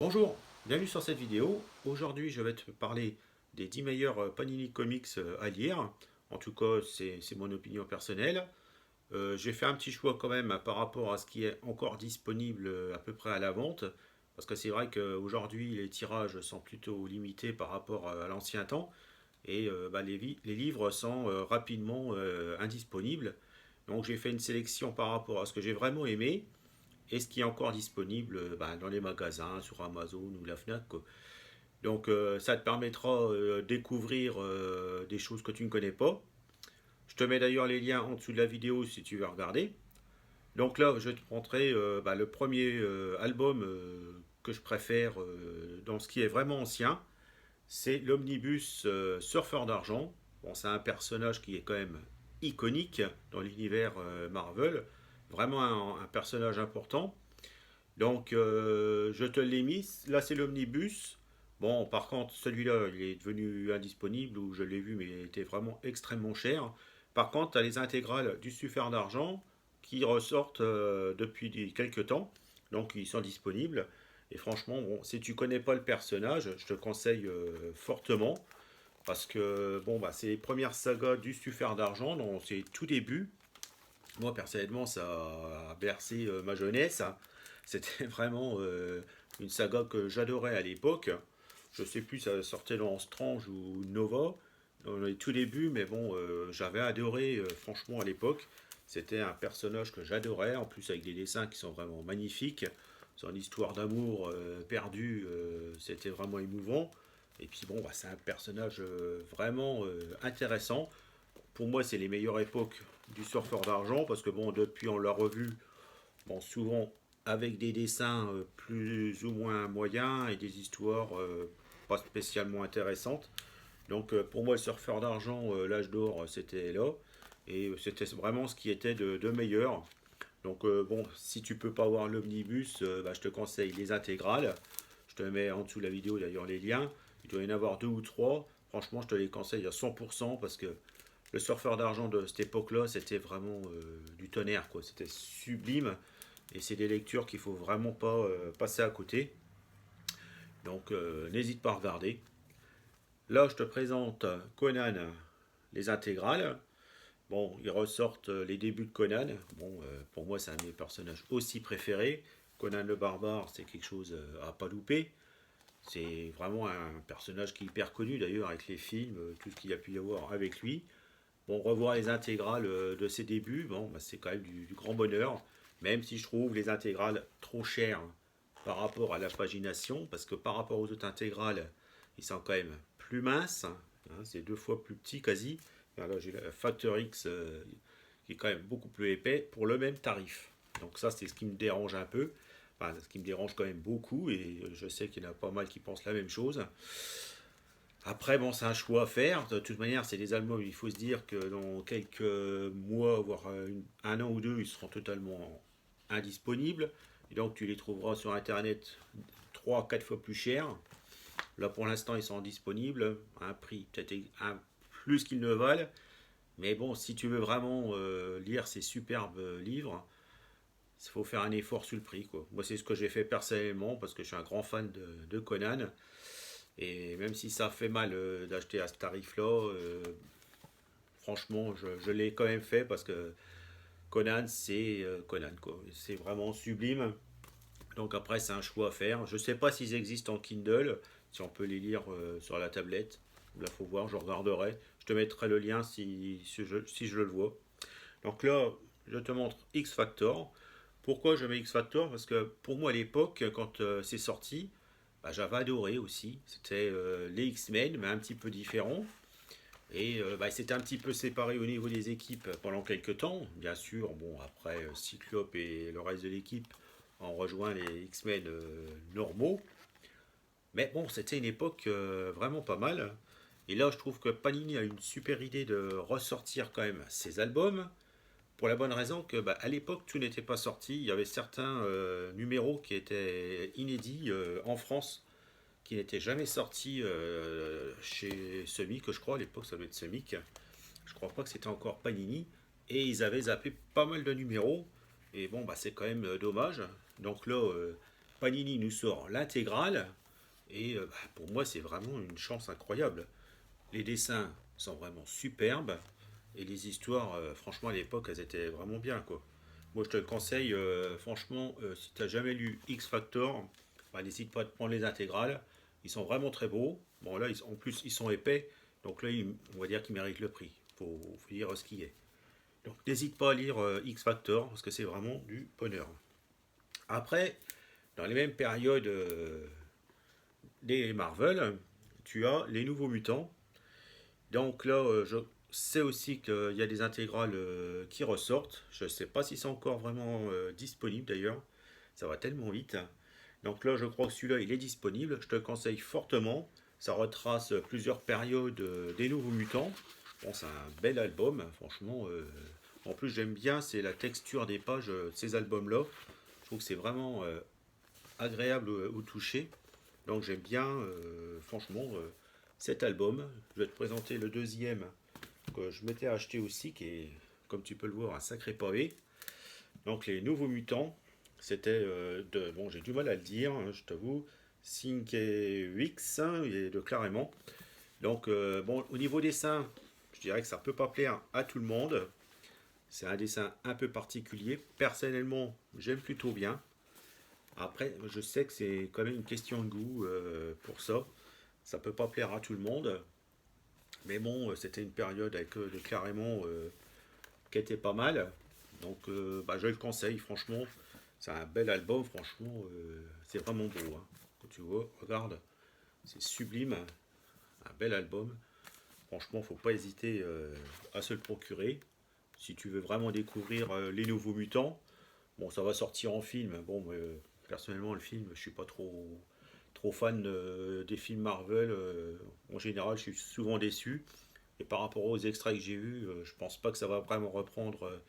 Bonjour, bienvenue sur cette vidéo. Aujourd'hui, je vais te parler des 10 meilleurs Panini Comics à lire. En tout cas, c'est mon opinion personnelle. J'ai fait un petit choix quand même par rapport à ce qui est encore disponible à peu près à la vente. Parce que c'est vrai qu'aujourd'hui, les tirages sont plutôt limités par rapport à l'ancien temps. Et les livres sont rapidement indisponibles. Donc j'ai fait une sélection par rapport à ce que j'ai vraiment aimé et ce qui est encore disponible dans les magasins, sur Amazon ou la Fnac, quoi. Donc ça te permettra de découvrir des choses que tu ne connais pas. Je te mets d'ailleurs les liens en dessous de la vidéo si tu veux regarder. Donc là, je vais te montrer le premier album que je préfère dans ce qui est vraiment ancien. C'est l'omnibus Surfeur d'argent. Bon, c'est un personnage qui est quand même iconique dans l'univers Marvel. Vraiment un personnage important. Donc, je te l'ai mis. Là, c'est l'omnibus. Bon, par contre, celui-là, il est devenu indisponible ou je l'ai vu, mais il était vraiment extrêmement cher. Par contre, tu as les intégrales du Suffère d'argent qui ressortent depuis quelques temps. Donc, ils sont disponibles. Et franchement, bon, si tu connais pas le personnage, je te conseille fortement. Parce que, bon, c'est les premières sagas du Suffère d'argent, dans ses tout débuts. Moi, personnellement, ça a bercé ma jeunesse. C'était vraiment une saga que j'adorais à l'époque. Je sais plus, ça sortait dans Strange ou Nova, dans les tout débuts, mais bon, j'avais adoré, franchement, à l'époque. C'était un personnage que j'adorais, en plus avec des dessins qui sont vraiment magnifiques. Son histoire d'amour perdue, c'était vraiment émouvant. Et puis bon, c'est un personnage vraiment intéressant. Pour moi, c'est les meilleures époques du surfeur d'argent parce que bon, depuis on l'a revu, bon, souvent avec des dessins plus ou moins moyens et des histoires pas spécialement intéressantes. Donc pour moi, le surfeur d'argent, l'âge d'or, c'était là et c'était vraiment ce qui était de meilleur. Donc bon, si tu peux pas voir l'omnibus, je te conseille les intégrales. Je te mets en dessous de la vidéo d'ailleurs les liens. Il doit y en avoir deux ou trois. Franchement, je te les conseille à 100% parce que le surfeur d'argent de cette époque-là, c'était vraiment du tonnerre, quoi. C'était sublime. Et c'est des lectures qu'il faut vraiment pas passer à côté. Donc n'hésite pas à regarder. Là, je te présente Conan, les intégrales. Bon, ils ressortent les débuts de Conan. Bon, pour moi, c'est un de mes personnages aussi préférés. Conan le barbare, c'est quelque chose à pas louper. C'est vraiment un personnage qui est hyper connu d'ailleurs avec les films, tout ce qu'il y a pu y avoir avec lui. Bon, revoir les intégrales de ses débuts, bon, c'est quand même du grand bonheur, même si je trouve les intégrales trop chères par rapport à la pagination, parce que par rapport aux autres intégrales, ils sont quand même plus minces, hein, c'est deux fois plus petit quasi. Là, j'ai le Factor X qui est quand même beaucoup plus épais pour le même tarif. Donc ça, c'est ce qui me dérange un peu, enfin, ce qui me dérange quand même beaucoup, et je sais qu'il y en a pas mal qui pensent la même chose. Après, bon, c'est un choix à faire. De toute manière, c'est des albums. Il faut se dire que dans quelques mois, voire un an ou deux, ils seront totalement indisponibles. Et donc, tu les trouveras sur Internet 3 4 fois plus cher. Là, pour l'instant, ils sont disponibles à un prix peut-être un plus qu'ils ne valent. Mais bon, si tu veux vraiment lire ces superbes livres, il faut faire un effort sur le prix, quoi. Moi, c'est ce que j'ai fait personnellement parce que je suis un grand fan de Conan. Et même si ça fait mal d'acheter à ce tarif-là, franchement, je l'ai quand même fait parce que Conan, c'est Conan, quoi. C'est vraiment sublime. Donc après, c'est un choix à faire. Je ne sais pas s'ils existent en Kindle, si on peut les lire sur la tablette. Là, faut voir, je regarderai. Je te mettrai le lien si je le vois. Donc là, je te montre X Factor. Pourquoi je mets X Factor? Parce que pour moi, à l'époque, quand c'est sorti, j'avais adoré aussi. C'était les X-Men, mais un petit peu différent. Et c'était un petit peu séparé au niveau des équipes pendant quelques temps. Bien sûr, bon, après, Cyclope et le reste de l'équipe ont rejoint les X-Men normaux. Mais bon, c'était une époque vraiment pas mal. Et là, je trouve que Panini a une super idée de ressortir quand même ses albums. Pour la bonne raison que à l'époque tout n'était pas sorti, il y avait certains numéros qui étaient inédits en France, qui n'étaient jamais sortis chez Semic, je crois, à l'époque ça devait être Semic, je crois pas que c'était encore Panini, et ils avaient zappé pas mal de numéros, et bon c'est quand même dommage, donc là Panini nous sort l'intégrale, et pour moi, c'est vraiment une chance incroyable. Les dessins sont vraiment superbes, et les histoires, franchement, à l'époque, elles étaient vraiment bien, quoi. Moi, je te le conseille, franchement, si tu n'as jamais lu X Factor, bah, n'hésite pas à te prendre les intégrales. Ils sont vraiment très beaux. Bon, là, en plus, ils sont épais, donc là, on va dire qu'ils méritent le prix. Faut dire ce qui est. Donc, n'hésite pas à lire X Factor, parce que c'est vraiment du bonheur. Après, dans les mêmes périodes des Marvel, tu as les Nouveaux Mutants. Donc là, je sais aussi qu'il y a des intégrales qui ressortent. Je ne sais pas si c'est encore vraiment disponible d'ailleurs. Ça va tellement vite. Donc là, je crois que celui-là, il est disponible. Je te le conseille fortement. Ça retrace plusieurs périodes des Nouveaux Mutants. Bon, c'est un bel album, franchement. En plus, j'aime bien, c'est la texture des pages de ces albums-là. Je trouve que c'est vraiment agréable au toucher. Donc j'aime bien, franchement, cet album. Je vais te présenter le deuxième que je m'étais acheté aussi, qui est, comme tu peux le voir, un sacré pavé. Donc les Nouveaux Mutants, c'était bon, j'ai du mal à le dire, hein, je t'avoue, Wix et de Clarément. Donc bon, au niveau dessin, je dirais que ça peut pas plaire à tout le monde. C'est un dessin un peu particulier. Personnellement, j'aime plutôt bien. Après, je sais que c'est quand même une question de goût pour ça. Ça peut pas plaire à tout le monde. Mais bon, c'était une période avec de Clarément qui était pas mal. Donc, bah, je le conseille, franchement. C'est un bel album, franchement. C'est vraiment beau, hein. Quand tu vois, regarde, c'est sublime. Un bel album. Franchement, faut pas hésiter à se le procurer. Si tu veux vraiment découvrir les Nouveaux Mutants, bon, ça va sortir en film. Bon, personnellement, le film, je suis pas trop fan des films Marvel. En général, je suis souvent déçu. Et par rapport aux extraits que j'ai vus, je pense pas que ça va vraiment reprendre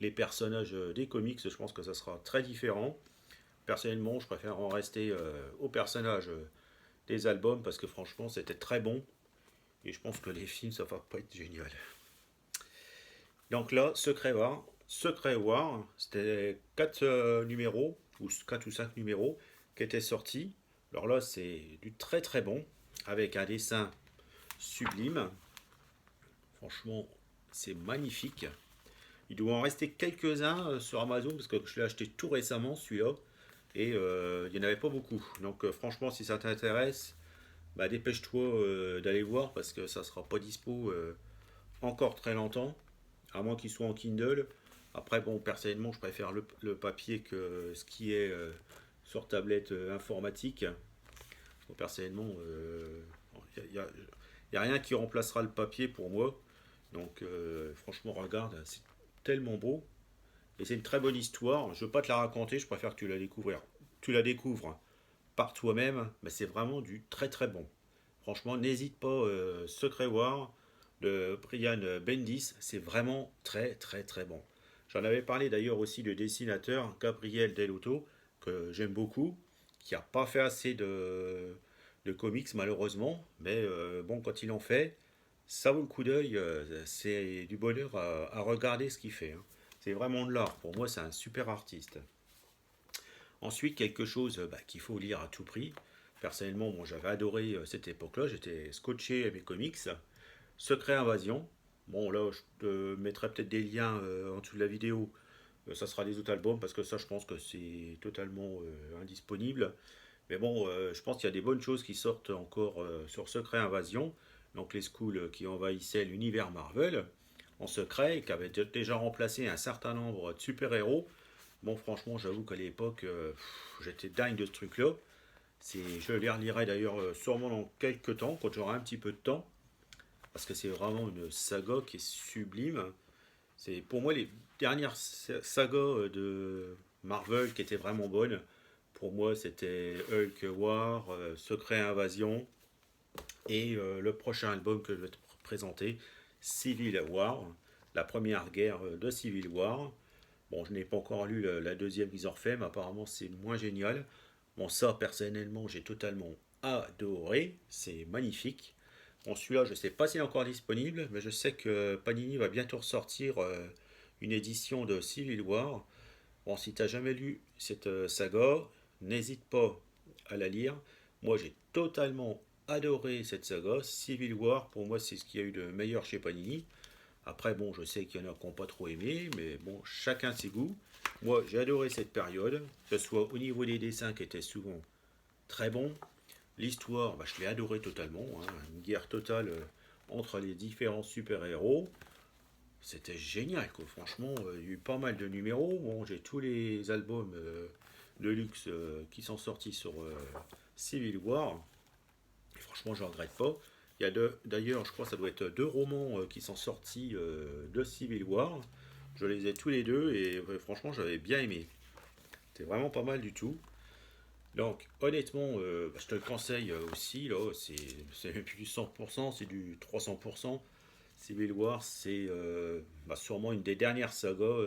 les personnages des comics. Je pense que ça sera très différent. Personnellement, je préfère en rester aux personnages des albums parce que franchement, c'était très bon. Et je pense que les films, ça va pas être génial. Donc là, Secret War. Secret War, c'était 4 numéros, ou 4 ou 5 numéros, qui étaient sortis. Alors là, c'est du très très bon, avec un dessin sublime. Franchement, c'est magnifique. Il doit en rester quelques-uns sur Amazon, parce que je l'ai acheté tout récemment, celui-là. Et il n'y en avait pas beaucoup. Donc franchement, si ça t'intéresse, bah, dépêche-toi d'aller voir, parce que ça sera pas dispo encore très longtemps, à moins qu'il soit en Kindle. Après, bon, personnellement, je préfère le papier que ce qui est sur tablette informatique. Bon, personnellement, il n'y a rien qui remplacera le papier pour moi. Donc, franchement, regarde, c'est tellement beau. Et c'est une très bonne histoire. Je ne veux pas te la raconter, je préfère que tu la découvres par toi-même. Mais c'est vraiment du très très bon. Franchement, n'hésite pas, Secret War de Brian Bendis, c'est vraiment très très très bon. J'en avais parlé d'ailleurs aussi du dessinateur Gabriel Delotto, que j'aime beaucoup, qui n'a pas fait assez de comics malheureusement, mais bon, quand il en fait, ça vaut le coup d'œil, c'est du bonheur à regarder ce qu'il fait, hein. C'est vraiment de l'art, pour moi c'est un super artiste. Ensuite, quelque chose qu'il faut lire à tout prix. Personnellement, moi j'avais adoré cette époque-là, j'étais scotché à mes comics. Secret Invasion. Bon, là, je te mettrai peut-être des liens en dessous de la vidéo. Ça sera des autres albums parce que ça, je pense que c'est totalement indisponible. Mais bon, je pense qu'il y a des bonnes choses qui sortent encore sur Secret Invasion. Donc, les schools qui envahissaient l'univers Marvel en secret, qui avaient déjà remplacé un certain nombre de super-héros. Bon, franchement, j'avoue qu'à l'époque, j'étais dingue de ce truc-là. Je les relirai d'ailleurs sûrement dans quelques temps, quand j'aurai un petit peu de temps, parce que c'est vraiment une saga qui est sublime. C'est pour moi les dernières sagas de Marvel qui étaient vraiment bonnes. Pour moi, c'était Hulk War, Secret Invasion et le prochain album que je vais te présenter, Civil War, la première guerre de Civil War. Bon, je n'ai pas encore lu la deuxième qu'ils ont refait, mais apparemment c'est moins génial. Bon, ça personnellement, j'ai totalement adoré. C'est magnifique. Bon, celui-là, je ne sais pas s'il est encore disponible, mais je sais que Panini va bientôt ressortir une édition de Civil War. Bon, si tu n'as jamais lu cette saga, n'hésite pas à la lire. Moi, j'ai totalement adoré cette saga. Civil War, pour moi, c'est ce qu'il y a eu de meilleur chez Panini. Après, bon, je sais qu'il y en a qui n'ont pas trop aimé, mais bon, chacun ses goûts. Moi, j'ai adoré cette période, que ce soit au niveau des dessins qui étaient souvent très bons. L'histoire, bah, je l'ai adoré totalement, hein. Une guerre totale entre les différents super-héros. C'était génial, quoi. Franchement, il y a eu pas mal de numéros. Bon, j'ai tous les albums de luxe qui sont sortis sur Civil War. Et franchement, je ne regrette pas. Il y a d'ailleurs, je crois que ça doit être deux romans qui sont sortis de Civil War. Je les ai tous les deux et franchement, j'avais bien aimé. C'était vraiment pas mal du tout. Donc, honnêtement, bah, je te le conseille aussi. Là, c'est même plus du 100%, c'est du 300%. Civil War, c'est bah, sûrement une des dernières sagas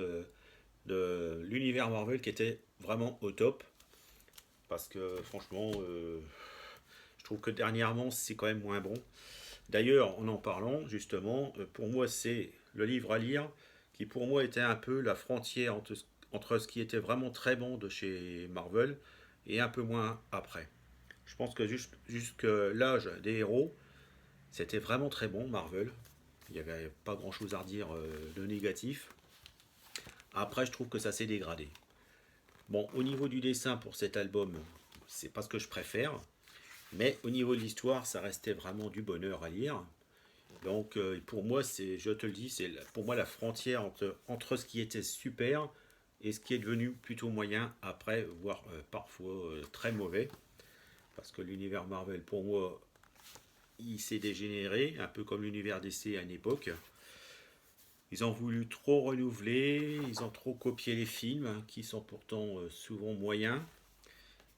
de l'univers Marvel qui était vraiment au top. Parce que franchement, je trouve que dernièrement, c'est quand même moins bon. D'ailleurs, en parlant, justement, pour moi, c'est le livre à lire qui, pour moi, était un peu la frontière entre ce qui était vraiment très bon de chez Marvel et un peu moins après. Je pense que jusque l'âge des héros, c'était vraiment très bon, Marvel. Il n'y avait pas grand chose à redire de négatif. Après, je trouve que ça s'est dégradé. Bon, au niveau du dessin pour cet album, c'est pas ce que je préfère. Mais au niveau de l'histoire, ça restait vraiment du bonheur à lire. Donc pour moi, je te le dis, c'est pour moi la frontière entre ce qui était super et ce qui est devenu plutôt moyen après, voire parfois très mauvais. Parce que l'univers Marvel, pour moi, il s'est dégénéré, un peu comme l'univers DC à une époque. Ils ont voulu trop renouveler, ils ont trop copié les films, hein, qui sont pourtant souvent moyens.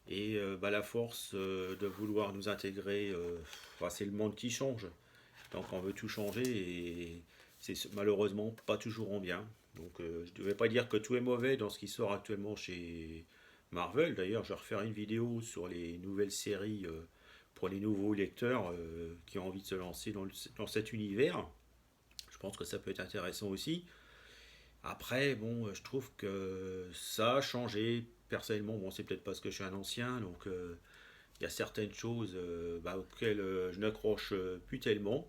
Et bah, la force de vouloir nous intégrer, bah, c'est le monde qui change. Donc on veut tout changer et c'est malheureusement pas toujours en bien. Donc je ne vais pas dire que tout est mauvais dans ce qui sort actuellement chez Marvel. D'ailleurs, je vais refaire une vidéo sur les nouvelles séries pour les nouveaux lecteurs qui ont envie de se lancer dans cet univers. Je pense que ça peut être intéressant aussi. Après, bon, je trouve que ça a changé. Personnellement, bon, c'est peut-être parce que je suis un ancien, donc il y a certaines choses bah, auxquelles je n'accroche plus tellement.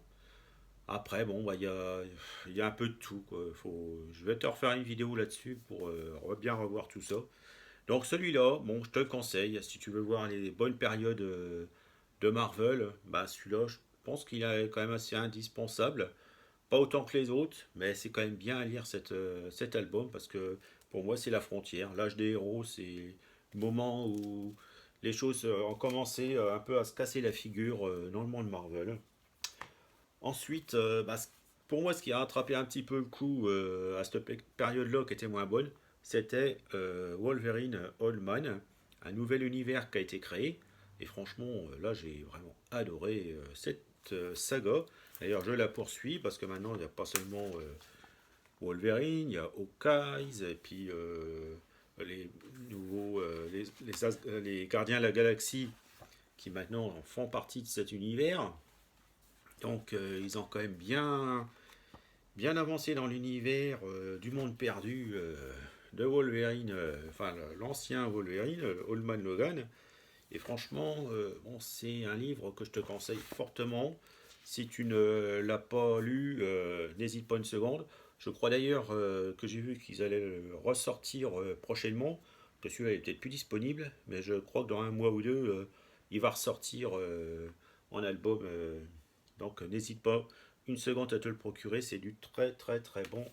Après, bon, bah, il y a un peu de tout, quoi. Je vais te refaire une vidéo là-dessus pour bien revoir tout ça. Donc celui-là, bon, je te le conseille. Si tu veux voir les bonnes périodes de Marvel, bah, celui-là, je pense qu'il est quand même assez indispensable. Pas autant que les autres, mais c'est quand même bien à lire cet album parce que pour moi, c'est la frontière. L'âge des héros, c'est le moment où les choses ont commencé un peu à se casser la figure dans le monde Marvel. Ensuite, bah, pour moi, ce qui a rattrapé un petit peu le coup à cette période-là qui était moins bonne, c'était Wolverine Old Man, un nouvel univers qui a été créé. Et franchement, là, j'ai vraiment adoré cette saga. D'ailleurs, je la poursuis parce que maintenant, il n'y a pas seulement Wolverine, il y a Hawkeye, et puis les nouveaux, les Gardiens de la Galaxie qui maintenant font partie de cet univers. Donc ils ont quand même bien avancé dans l'univers du monde perdu de Wolverine, enfin l'ancien Wolverine, Old Man Logan. Et franchement, bon, c'est un livre que je te conseille fortement. Si tu ne l'as pas lu, n'hésite pas une seconde. Je crois d'ailleurs que j'ai vu qu'ils allaient le ressortir prochainement. Que celui-là est peut-être plus disponible, mais je crois que dans un mois ou deux, il va ressortir en album. Donc n'hésite pas une seconde à te le procurer, c'est du très très très bon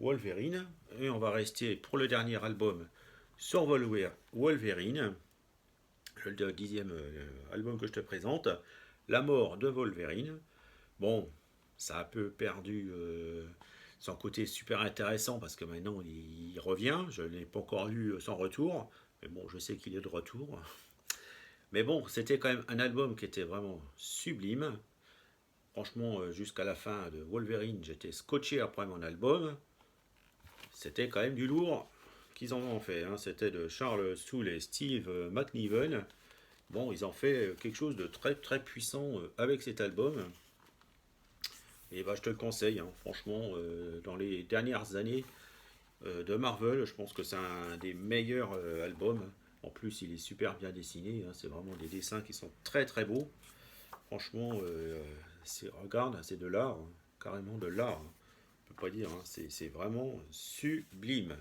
Wolverine. Et on va rester pour le dernier album sur Wolverine, le dixième album que je te présente, La mort de Wolverine. Bon, ça a un peu perdu son côté super intéressant parce que maintenant il revient. Je ne l'ai pas encore lu sans retour, mais bon, je sais qu'il est de retour. Mais bon, c'était quand même un album qui était vraiment sublime. Franchement, jusqu'à la fin de Wolverine, j'étais scotché après mon album. C'était quand même du lourd qu'ils en ont fait, hein. C'était de Charles Soule et Steve McNiven. Bon, ils ont fait quelque chose de très très puissant avec cet album. Et bah, je te le conseille, hein. Franchement, dans les dernières années de Marvel, je pense que c'est un des meilleurs albums. En plus, il est super bien dessiné, hein, c'est vraiment des dessins qui sont très très beaux. Franchement, regarde, c'est de l'art, hein, carrément de l'art, hein. On peut pas dire, hein, c'est vraiment sublime.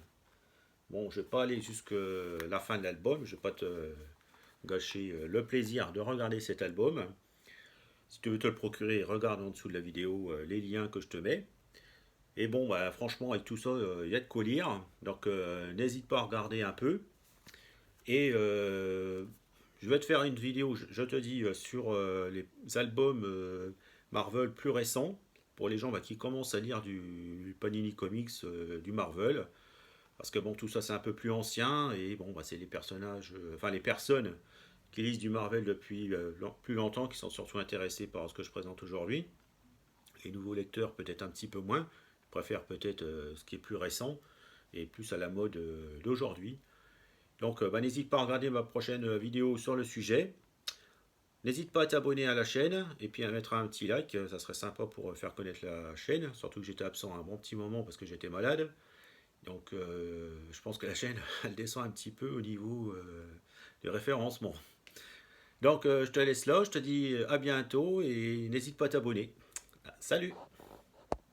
Bon, je vais pas aller jusqu'à la fin de l'album, je vais pas te gâcher le plaisir de regarder cet album. Si tu veux te le procurer, regarde en dessous de la vidéo les liens que je te mets. Et bon, bah, franchement, avec tout ça, il y a de quoi lire. Donc, n'hésite pas à regarder un peu. Et je vais te faire une vidéo, je te dis, sur les albums Marvel plus récents. Pour les gens bah, qui commencent à lire du Panini Comics, du Marvel. Parce que bon, tout ça c'est un peu plus ancien. Et bon, bah, c'est les personnages, enfin les personnes qui lisent du Marvel depuis plus longtemps, qui sont surtout intéressés par ce que je présente aujourd'hui. Les nouveaux lecteurs, peut-être un petit peu moins, préfèrent peut-être ce qui est plus récent et plus à la mode d'aujourd'hui. Donc, bah, n'hésite pas à regarder ma prochaine vidéo sur le sujet. N'hésite pas à t'abonner à la chaîne et puis à mettre un petit like, ça serait sympa pour faire connaître la chaîne. Surtout que j'étais absent un bon petit moment parce que j'étais malade. Donc, je pense que la chaîne, elle descend un petit peu au niveau du référencement. Donc je te laisse là, je te dis à bientôt et n'hésite pas à t'abonner. Salut!